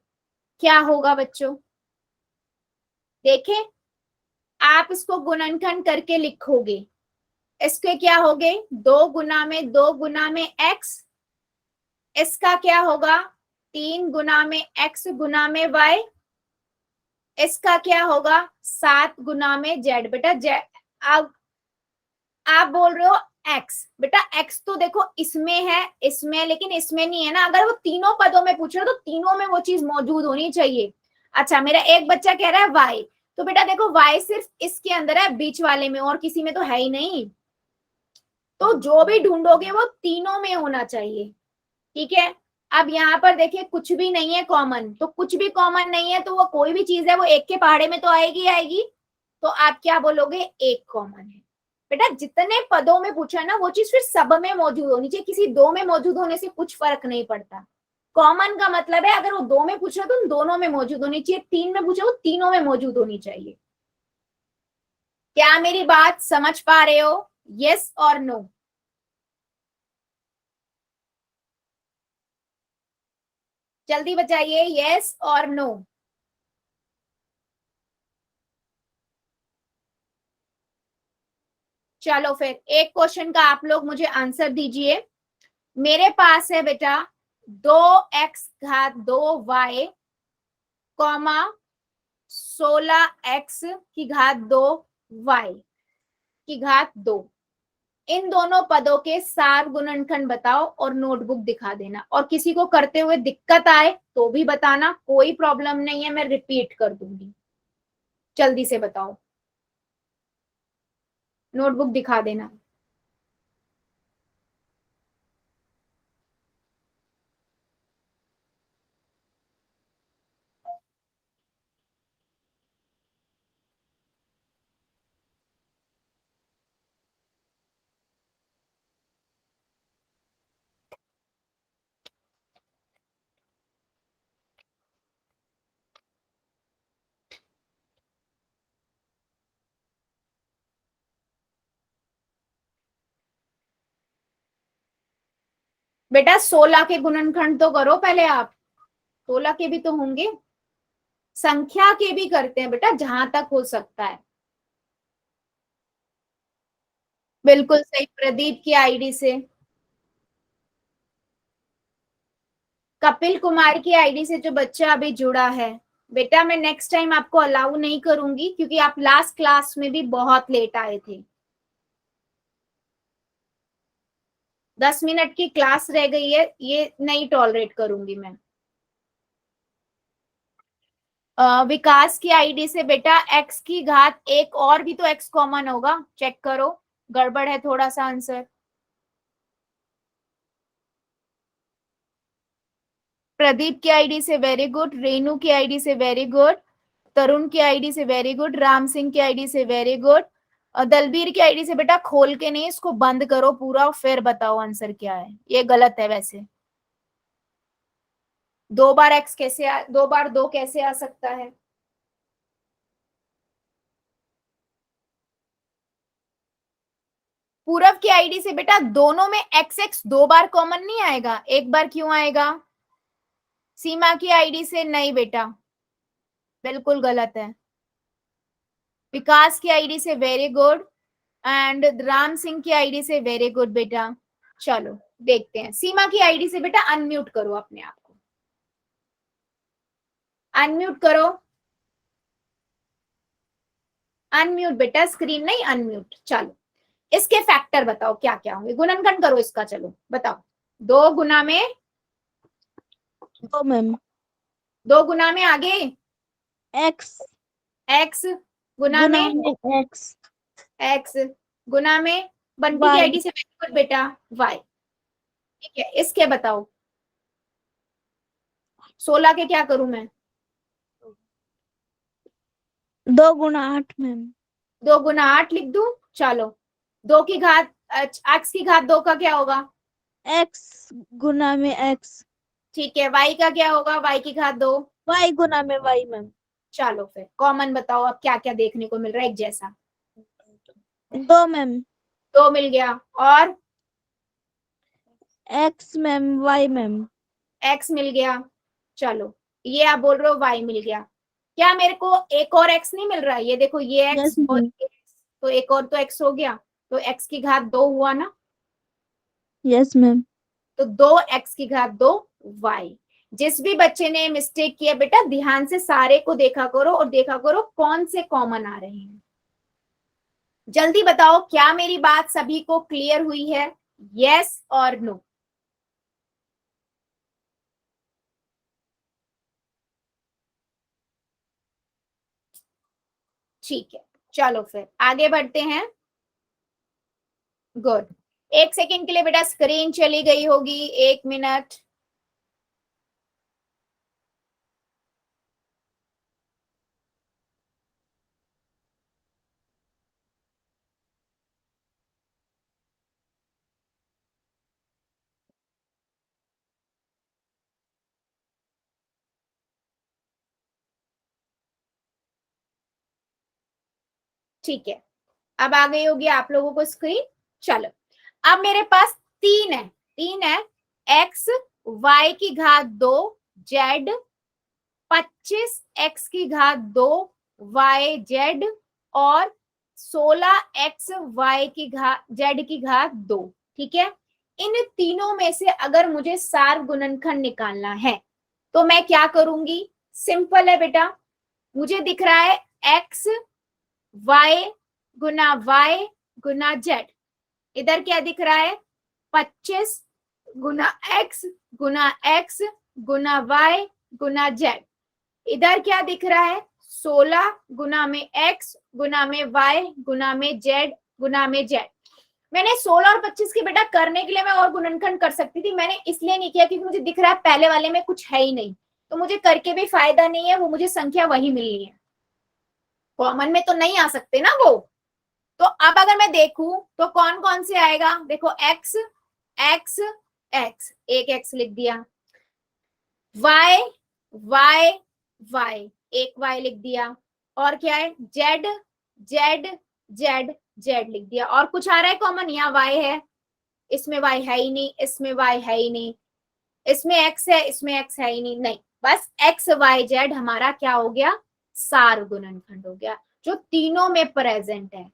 A: क्या होगा बच्चों। देखें, आप इसको गुणनखंड करके लिखोगे, इसके क्या हो गए, 2 गुना में 2 गुना में x, इसका क्या होगा 3 गुना में x गुना में y, इसका क्या होगा 7 गुना में z। बेटा z, अब आप बोल रहे हो x, बेटा x तो देखो इसमें है, इसमें, लेकिन इसमें नहीं है ना। अगर वो तीनों पदों में पूछ रहे हो तो तीनों में वो चीज मौजूद होनी चाहिए। अच्छा, मेरा एक बच्चा कह रहा है y, तो बेटा देखो y सिर्फ इसके अंदर है, बीच वाले में, और किसी में तो है ही नहीं। तो जो भी ढूंढोगे वो तीनों में होना चाहिए, ठीक है। अब यहाँ पर देखिए कुछ भी नहीं है कॉमन, तो कुछ भी कॉमन नहीं है तो वो कोई भी चीज है वो एक के पहाड़े में तो आएगी आएगी। तो आप क्या बोलोगे, एक कॉमन है। बेटा जितने पदों में पूछा ना वो चीज फिर सब में मौजूद होनी चाहिए, किसी 2 में मौजूद होने से कुछ फर्क नहीं पड़ता। कॉमन का मतलब है अगर वो 2 में पूछ रहे तो उन दोनों में मौजूद होनी चाहिए, 3 में पूछे वो तीनों में मौजूद होनी चाहिए। क्या मेरी बात समझ पा रहे हो, यस और नो। जल्दी बताइए, यस और नो। चलो फिर एक क्वेश्चन का आप लोग मुझे आंसर दीजिए। मेरे पास है बेटा 2x⁻2y कॉमा 16x⁻2y। इन दोनों पदों के सार गुणनखंड बताओ और नोटबुक दिखा देना, और किसी को करते हुए दिक्कत आए तो भी बताना, कोई प्रॉब्लम नहीं है, मैं रिपीट कर दूंगी। जल्दी से बताओ, नोटबुक दिखा देना। बेटा 16 के गुणनखंड तो करो पहले आप, 16 के भी तो होंगे, संख्या के भी करते हैं बेटा जहां तक हो सकता है। बिल्कुल सही, प्रदीप की आईडी से, कपिल कुमार की आईडी से जो बच्चा अभी जुड़ा है। बेटा मैं नेक्स्ट टाइम आपको अलाउ नहीं करूंगी क्योंकि आप लास्ट क्लास में भी बहुत लेट आए थे। 10 मिनट की क्लास रह गई है, ये नहीं टॉलरेट करूंगी मैं। विकास की आईडी से बेटा x की घात एक, और भी तो x कॉमन होगा, चेक करो, गड़बड़ है थोड़ा सा आंसर। प्रदीप की आईडी से वेरी गुड, रेनू की आईडी से वेरी गुड, तरुण की आईडी से वेरी गुड, राम सिंह की आईडी से वेरी गुड, दलबीर की आईडी से बेटा खोल के नहीं, इसको बंद करो पूरा फिर बताओ आंसर क्या है, ये गलत है वैसे। 2 बार x कैसे 2 बार 2 कैसे आ सकता है? पूरब की आईडी से बेटा दोनों में x x 2 बार कॉमन नहीं आएगा, एक बार क्यों आएगा? सीमा की आईडी से नहीं बेटा, बिल्कुल गलत है। विकास की आईडी से very good, and Ram Singh की आईडी से वेरी गुड बेटा। चलो देखते हैं, सीमा की आईडी से बेटा अनम्यूट करो अपने आप को, अनम्यूट करो, अनम्यूट बेटा, स्क्रीन नहीं अनम्यूट। चलो इसके फैक्टर बताओ क्या क्या होंगे, गुणनखंड करो इसका, चलो बताओ। 2 गुना में
C: 2 मैम,
A: 2 गुना में आगे
C: x
A: x, गुना में
C: x
A: x, गुना में बंटी की
C: y
A: आईडी से वेरी गुड बेटा y। ठीक है, इसके बताओ 16 के क्या करूं मैं?
C: 2 गुना 8 मैम,
A: 2 गुना 8 लिख दूं, चलो 2 की घात x की घात 2 का क्या होगा?
C: x गुना में x,
A: ठीक है, y का क्या होगा? y की घात 2।
C: y गुना में y मैम।
A: चलो फिर कॉमन बताओ, अब क्या क्या देखने को मिल रहा है एक जैसा?
C: 2 मैम,
A: 2 मिल गया, और
C: x ma'am, y ma'am,
A: x मिल गया। चलो ये आप बोल रहे हो y मिल गया, क्या मेरे को एक और x नहीं मिल रहा है? ये देखो ये x
C: यस
A: और
C: मैम,
A: x, तो एक और तो x हो गया, तो x की घात 2 हुआ ना,
C: यस मैम।
A: तो 2x की घात 2 y। जिस भी बच्चे ने मिस्टेक किया बेटा ध्यान से सारे को देखा करो और देखा करो कौन से कॉमन आ रहे हैं। जल्दी बताओ, क्या मेरी बात सभी को क्लियर हुई है? यस और नो? ठीक है, चलो फिर आगे बढ़ते हैं। गुड, 1 सेकेंड के लिए बेटा स्क्रीन चली गई होगी, 1 मिनट। ठीक है, अब आ गई होगी आप लोगों को स्क्रीन। चलो अब मेरे पास 3 है x y की घात 2 z, 25 x की घात 2 y z, और 16xy की घात z की घात 2। ठीक है, इन तीनों में से अगर मुझे सार गुणनखंड निकालना है तो मैं क्या करूंगी? सिंपल है बेटा, मुझे दिख रहा है x y गुना z। इधर क्या दिख रहा है? 25 गुना x गुना y गुना z। इधर क्या दिख रहा है? 16 गुना में x गुना में y गुना में z गुना में z। मैंने 16 और 25 की बेटा करने के लिए मैं और गुणनखंड कर सकती थी, मैंने इसलिए नहीं किया क्योंकि मुझे दिख रहा है पहले वाले में कुछ है ही नहीं, तो मुझे करके भी फायदा नहीं है, वो मुझे संख्या वही मिलनी है, कॉमन में तो नहीं आ सकते ना वो। तो अब अगर मैं देखूं तो कौन कौन से आएगा? देखो x x x, एक x लिख दिया, y y y, एक y लिख दिया, और क्या है? z z z z लिख दिया। और कुछ आ रहा है कॉमन? यहाँ y है, इसमें y है ही नहीं, इसमें y है ही नहीं, इसमें x है, इसमें x है ही नहीं, नहीं, बस x y z हमारा क्या हो गया? सार गुणनखंड हो गया, जो तीनों में प्रेजेंट है।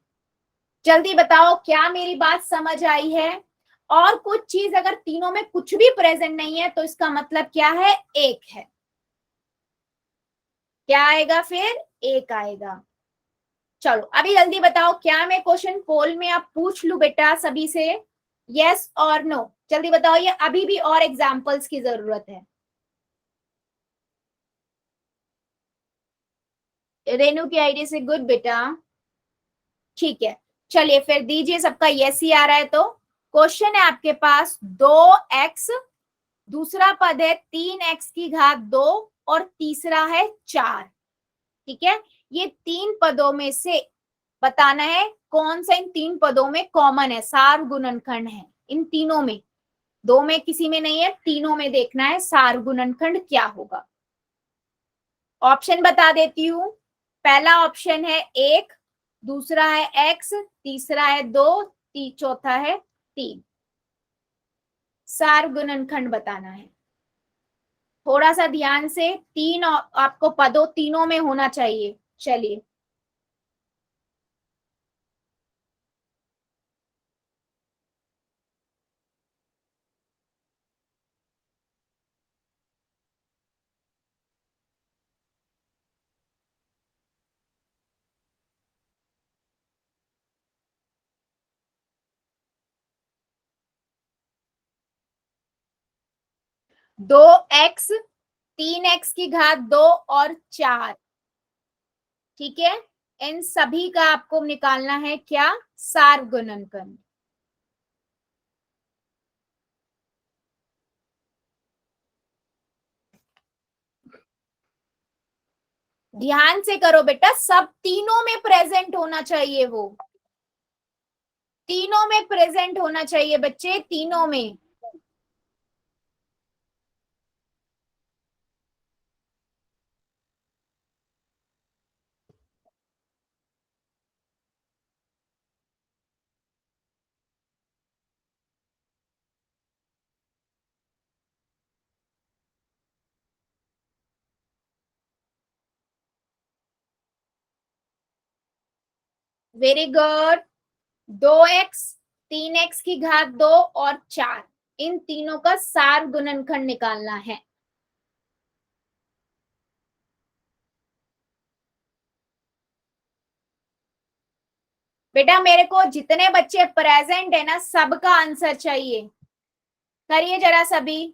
A: जल्दी बताओ क्या मेरी बात समझ आई है? और कुछ चीज अगर तीनों में कुछ भी प्रेजेंट नहीं है तो इसका मतलब क्या है? एक है। क्या आएगा फिर? एक आएगा। चलो अभी जल्दी बताओ, क्या मैं क्वेश्चन पोल में आप पूछ लू बेटा सभी से? यस और नो, जल्दी बताओ, ये अभी भी और एग्जांपल्स की जरूरत है। रेनू की आईडी से गुड बेटा, ठीक है, चलिए फिर दीजिए, सबका यस ही आ रहा है तो क्वेश्चन है आपके पास 2x, दूसरा पद है 3x की घात 2 और तीसरा है 4। ठीक है, ये तीन पदों में से बताना है कौन सा इन तीन पदों में कॉमन है, सार गुणनखंड है। इन तीनों में, दो में किसी में नहीं है, तीनों में देखना है सार गुणनखंड क्या होगा। ऑप्शन बता देती हूं, पहला ऑप्शन है 1, दूसरा है x, तीसरा है 2, चौथा है 3। सार गुणनखंड बताना है, थोड़ा सा ध्यान से, तीन आपको पदों तीनों में होना चाहिए। चलिए दो एक्स, 3x की घात 2 और 4। ठीक है, इन सभी का आपको निकालना है क्या? सार गुणनखंड। ध्यान से करो बेटा, सब तीनों में प्रेजेंट होना चाहिए, वो तीनों में प्रेजेंट होना चाहिए बच्चे, तीनों में। Very good. 2x, 3x की घात 2 और 4, इन तीनों का सार गुणनखंड निकालना है। बेटा मेरे को जितने बच्चे प्रेजेंट है ना, सबका आंसर चाहिए, करिए जरा सभी।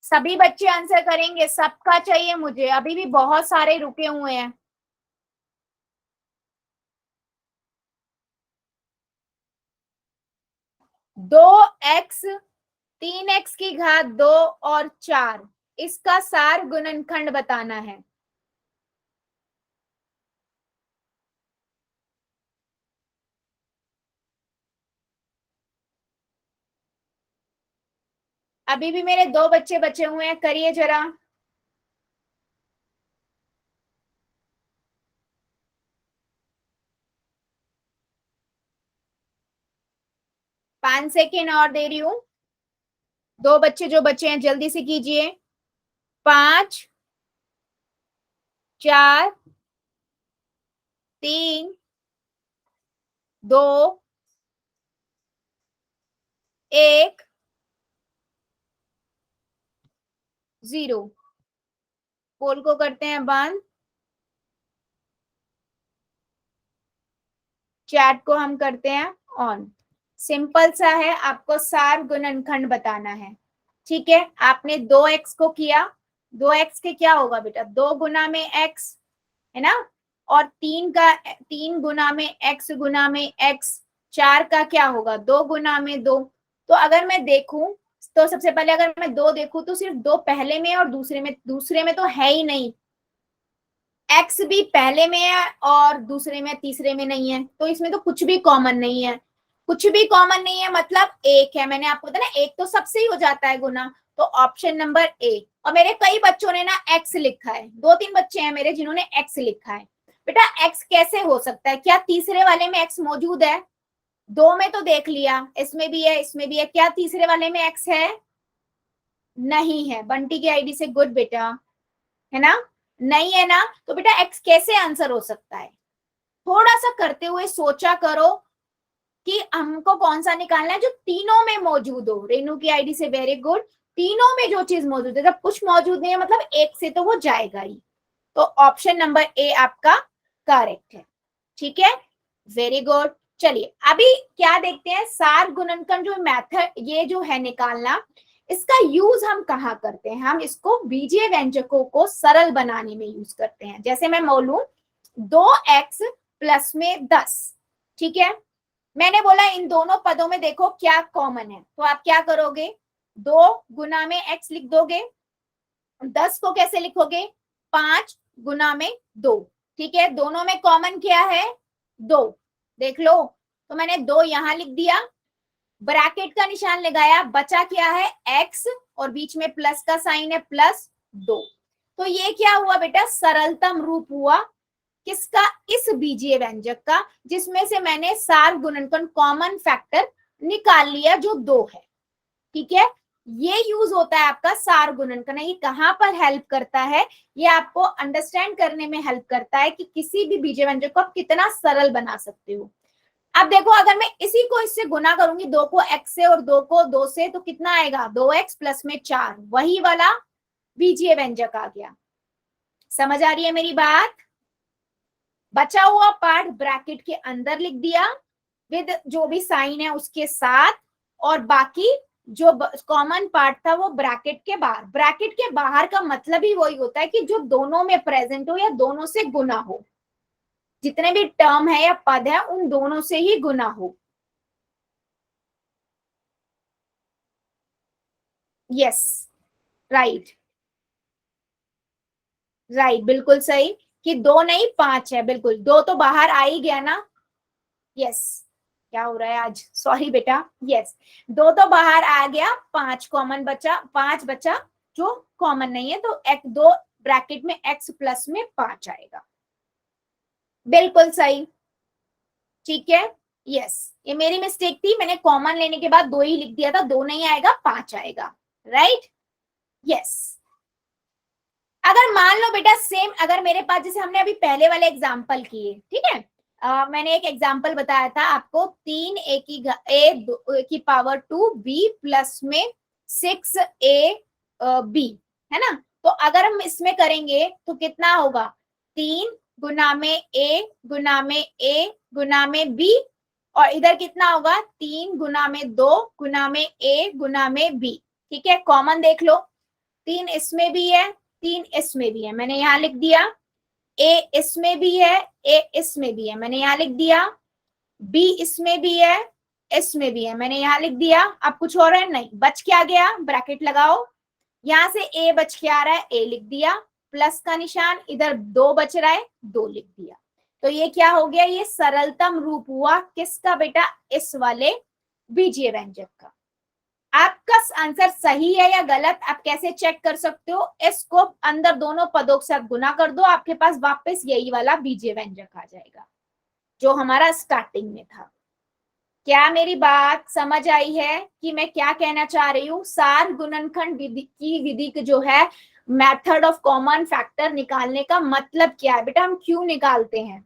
A: सभी बच्चे आंसर करेंगे, सबका चाहिए मुझे, अभी भी बहुत सारे रुके हुए हैं। 2x 3x की घात 2 और 4, इसका सार गुणनखंड बताना है। अभी भी मेरे 2 बच्चे बचे हुए हैं, करिए जरा। 5 सेकेंड और दे रही हूं। 2 बच्चे जो बचे हैं जल्दी से कीजिए। 5 4 3 2 1 0। पोल को करते हैं बंद, चैट को हम करते हैं ऑन। सिंपल सा है, आपको सार गुणनखंड बताना है। ठीक है, आपने 2x को किया, 2x के क्या होगा बेटा, 2 गुना में x है ना, और 3 गुना में x गुना में x, 4 का क्या होगा, 2 गुना में 2। तो अगर मैं देखूं तो सबसे पहले अगर मैं 2 देखूं तो सिर्फ 2 पहले में और दूसरे में तो है ही नहीं। एक्स भी पहले में है और दूसरे में तीसरे में नहीं है, तो इसमें तो कुछ भी कॉमन नहीं है। कुछ भी कॉमन नहीं है मतलब एक है, मैंने आपको बताया ना, एक तो सबसे ही हो जाता है गुना, तो ऑप्शन नंबर ए। और मेरे कई बच्चों ने ना एक्स लिखा है, 2-3 बच्चे हैं मेरे जिन्होंने एक्स लिखा है। बेटा एक्स कैसे हो सकता है, क्या तीसरे वाले में एक्स मौजूद है, 2 में तो देख लिया, इसमें भी है इसमें भी है, क्या तीसरे वाले में एक्स है, नहीं है। बंटी की आईडी से गुड बेटा, है ना, नहीं है ना, तो बेटा एक्स कैसे आंसर हो सकता है। थोड़ा सा करते हुए सोचा करो कि हमको कौन सा निकालना है जो तीनों में मौजूद हो। रेनू की आईडी से वेरी गुड, तीनों में जो चीज मौजूद है, जब कुछ मौजूद नहीं है मतलब एक से तो वो जाएगा ही। तो ऑप्शन नंबर ए आपका करेक्ट है। ठीक है, वेरी गुड। चलिए अभी क्या देखते हैं, सार गुणनखंड जो मेथड ये जो है निकालना, इसका यूज हम कहाँ करते हैं, हम इसको बीजीय व्यंजकों को सरल बनाने में यूज करते हैं। जैसे मैं बोलूं 2x प्लस में 10, ठीक है, मैंने बोला इन दोनों पदों में देखो क्या कॉमन है, तो आप क्या करोगे, 2 गुना में x लिख दोगे, 10 को कैसे लिखोगे, 5 गुना में 2। ठीक है, दोनों में कॉमन क्या है, 2, देख लो। तो मैंने 2 यहां लिख दिया, ब्रैकेट का निशान लगाया, बचा क्या है x और बीच में प्लस का साइन है, +2। तो ये क्या हुआ बेटा, सरलतम रूप हुआ किसका, इस बीजीय व्यंजक का, जिसमें से मैंने सार गुणनखंड कॉमन फैक्टर निकाल लिया जो 2 है। ठीक है, ये यूज होता है आपका सार गुणनखंड। ये कहां पर हेल्प करता है, ये आपको अंडरस्टैंड करने में हेल्प करता है कि किसी भी बीजीय व्यंजक को आप कितना सरल बना सकते हो। अब देखो अगर मैं इसी को इससे गुना करूंगी, 2 को x से और 2 को 2 से, तो कितना आएगा, 2x प्लस में 4, वही वाला बीजीय व्यंजक आ गया। समझ आ रही है मेरी बात। बचा हुआ पार्ट ब्रैकेट के अंदर लिख दिया विद जो भी साइन है उसके साथ, और बाकी जो कॉमन पार्ट था वो ब्रैकेट के बाहर। ब्रैकेट के बाहर का मतलब ही वही होता है कि जो दोनों में प्रेजेंट हो या दोनों से गुना हो, जितने भी टर्म है या पद है उन दोनों से ही गुना हो। यस, राइट राइट, बिल्कुल सही कि 2 नहीं 5 है, बिल्कुल 2 तो बाहर आ ही गया ना। यस, क्या हो रहा है आज, सॉरी बेटा, यस 2 तो बाहर आ गया, 5 कॉमन बचा, 5 बचा जो कॉमन नहीं है, तो एक 2 ब्रैकेट में x प्लस में 5 आएगा, बिल्कुल सही। ठीक है, यस ये मेरी मिस्टेक थी, मैंने कॉमन लेने के बाद 2 ही लिख दिया था, 2 नहीं आएगा 5 आएगा, राइट। यस, अगर मान लो बेटा सेम, अगर मेरे पास जैसे हमने अभी पहले वाले एग्जाम्पल किए, ठीक है, मैंने एक एग्जाम्पल बताया था आपको, 3a की पावर 2 b प्लस में 6a b, है ना। तो अगर हम इसमें करेंगे तो कितना होगा, 3 गुना में a गुना में a गुना में b, और इधर कितना होगा, 3 गुना में 2 गुना में a गुना में b। ठीक है, कॉमन देख लो, 3 इसमें भी है 3 इसमें भी है, मैंने यहाँ लिख दिया, a इसमें भी है a इसमें भी है, मैंने यहाँ लिख दिया, b इसमें भी है इसमें भी है, मैंने यहाँ लिख दिया। अब कुछ और है नहीं, बच क्या गया, ब्रैकेट लगाओ, यहाँ से ए बच के आ रहा है, ए लिख दिया, प्लस का निशान, इधर 2 बच रहा है, 2 लिख दिया। तो ये क्या हो गया, ये सरलतम रूप हुआ किसका बेटा, इस वाले बीजीय व्यंजक का। आपका आंसर सही है या गलत आप कैसे चेक कर सकते हो, इसको अंदर दोनों पदों के साथ गुना कर दो, आपके पास वापस यही वाला बीजीय व्यंजक आ जाएगा जो हमारा स्टार्टिंग में था। क्या मेरी बात समझ आई है कि मैं क्या कहना चाह रही हूँ। सार गुणनखंड विधि की विधि जो है, मेथड ऑफ कॉमन फैक्टर निकालने का मतलब क्या है बेटा, हम क्यों निकालते हैं,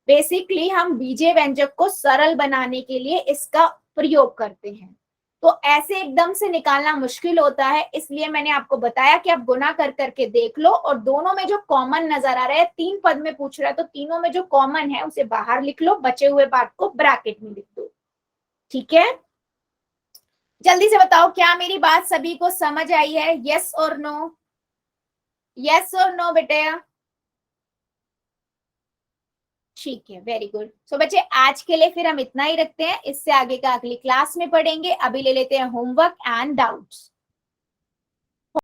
A: बेसिकली हम बीजीय व्यंजक को सरल बनाने के लिए इसका प्रयोग करते हैं। तो ऐसे एकदम से निकालना मुश्किल होता है, इसलिए मैंने आपको बताया कि आप गुना कर करके देख लो और दोनों में जो कॉमन नजर आ रहा है, 3 पद में पूछ रहा है तो तीनों में जो कॉमन है उसे बाहर लिख लो, बचे हुए पार्ट को ब्रैकेट में लिख दो। ठीक है, जल्दी से बताओ क्या मेरी बात सभी को समझ आई है, यस और नो, यस और नो बेटे। ठीक है, वेरी गुड। सो बच्चे आज के लिए फिर हम इतना ही रखते हैं, इससे आगे का अगली क्लास में पढ़ेंगे। अभी ले लेते हैं होमवर्क एंड डाउट्स।